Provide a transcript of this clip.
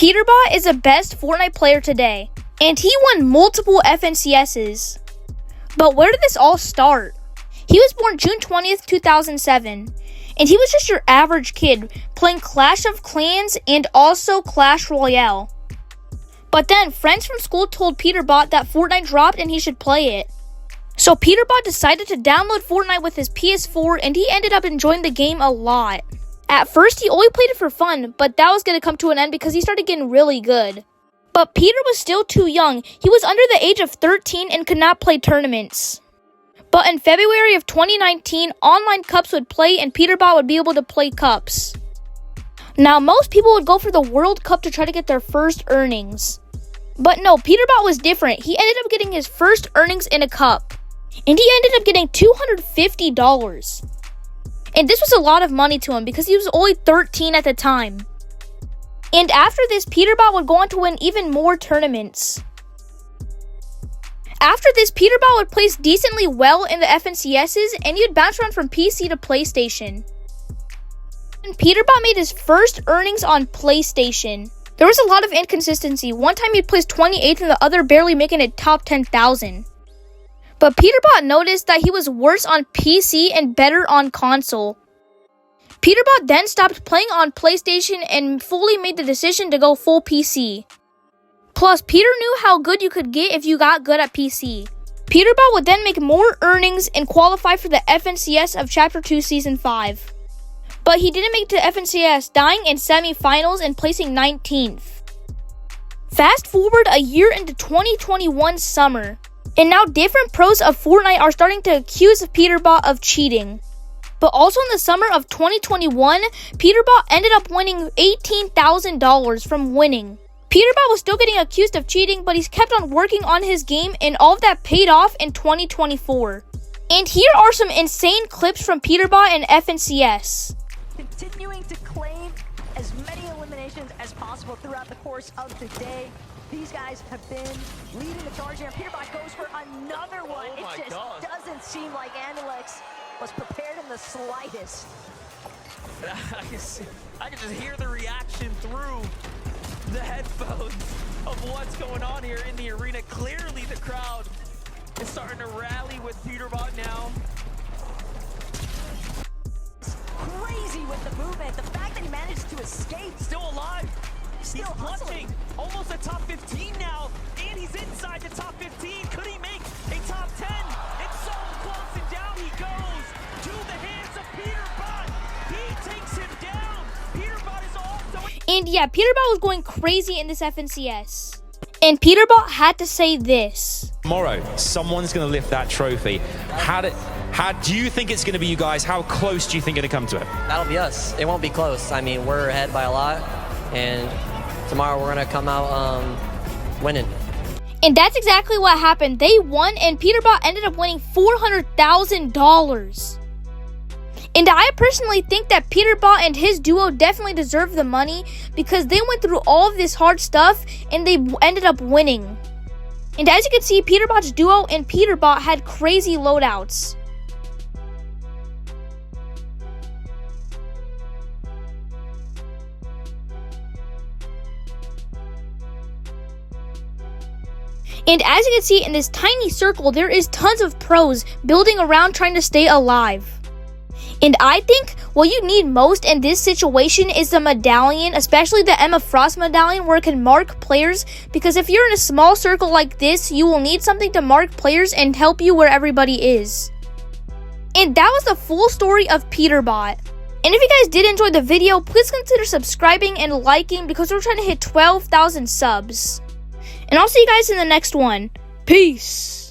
Peterbot is the best Fortnite player today, and he won multiple FNCSs. But where did this all start? He was born June 20th, 2007, and he was just your average kid playing Clash of Clans and also Clash Royale. But then friends from school told Peterbot that Fortnite dropped and he should play it. So Peterbot decided to download Fortnite with his PS4, and he ended up enjoying the game a lot. At first, he only played it for fun, but that was going to come to an end because he started getting really good. But Peter was still too young. He was under the age of 13 and could not play tournaments. But in February of 2019, online cups would play and Peterbot would be able to play cups. Now, most people would go for the World Cup to try to get their first earnings. But no, Peterbot was different. He ended up getting his first earnings in a cup. And he ended up getting $250. And this was a lot of money to him because he was only 13 at the time. And after this, Peterbot would go on to win even more tournaments. After this, Peterbot would place decently well in the FNCSs, and he would bounce around from PC to PlayStation. And Peterbot made his first earnings on PlayStation. There was a lot of inconsistency. One time he placed 28th and the other barely making it top 10,000. But Peterbot noticed that he was worse on PC and better on console. Peterbot then stopped playing on PlayStation and fully made the decision to go full PC. Plus, Peter knew how good you could get if you got good at PC. Peterbot would then make more earnings and qualify for the FNCS of Chapter 2 Season 5. But he didn't make it to FNCS, dying in semi-finals and placing 19th. Fast forward a year into 2021 summer, and now different pros of Fortnite are starting to accuse Peterbot of cheating. But also in the summer of 2021, Peterbot ended up winning $18,000 from winning. Peterbot was still getting accused of cheating, but he's kept on working on his game, and all of that paid off in 2024. And here are some insane clips from Peterbot and FNCS. Continuing to claim as many eliminations as possible throughout the course of the day. These guys have been leading the charge here. Peterbot goes for another one. It just doesn't seem like Analex was prepared in the slightest. I can just hear the reaction through the headphones of what's going on here in the arena. Clearly the crowd is starting to rally with Peterbot now. Crazy with the movement. The fact that he managed to escape. Still alive. Still He's hustling. punching. Almost a top 15 now. And he's inside the top 15. Could he make a top 10? It's so close, and down he goes to the hands of Peterbot. He takes him down. Peterbot is also... And yeah, Peterbot was going crazy in this FNCS. And Peterbot had to say this. Tomorrow, someone's going to lift that trophy. How do you think it's going to be, you guys? How close do you think you're going to come to it? That'll be us. It won't be close. I mean, we're ahead by a lot, and tomorrow we're going to come out winning. And that's exactly what happened. They won, and Peterbot ended up winning $400,000. And I personally think that Peterbot and his duo definitely deserve the money because they went through all of this hard stuff and they ended up winning. And as you can see, Peterbot's duo and Peterbot had crazy loadouts. And as you can see in this tiny circle, there is tons of pros building around trying to stay alive. And I think what you need most in this situation is the medallion, especially the Emma Frost medallion where it can mark players, because if you're in a small circle like this, you will need something to mark players and help you where everybody is. And that was the full story of Peterbot. And if you guys did enjoy the video, please consider subscribing and liking because we're trying to hit 12,000 subs. And I'll see you guys in the next one. Peace!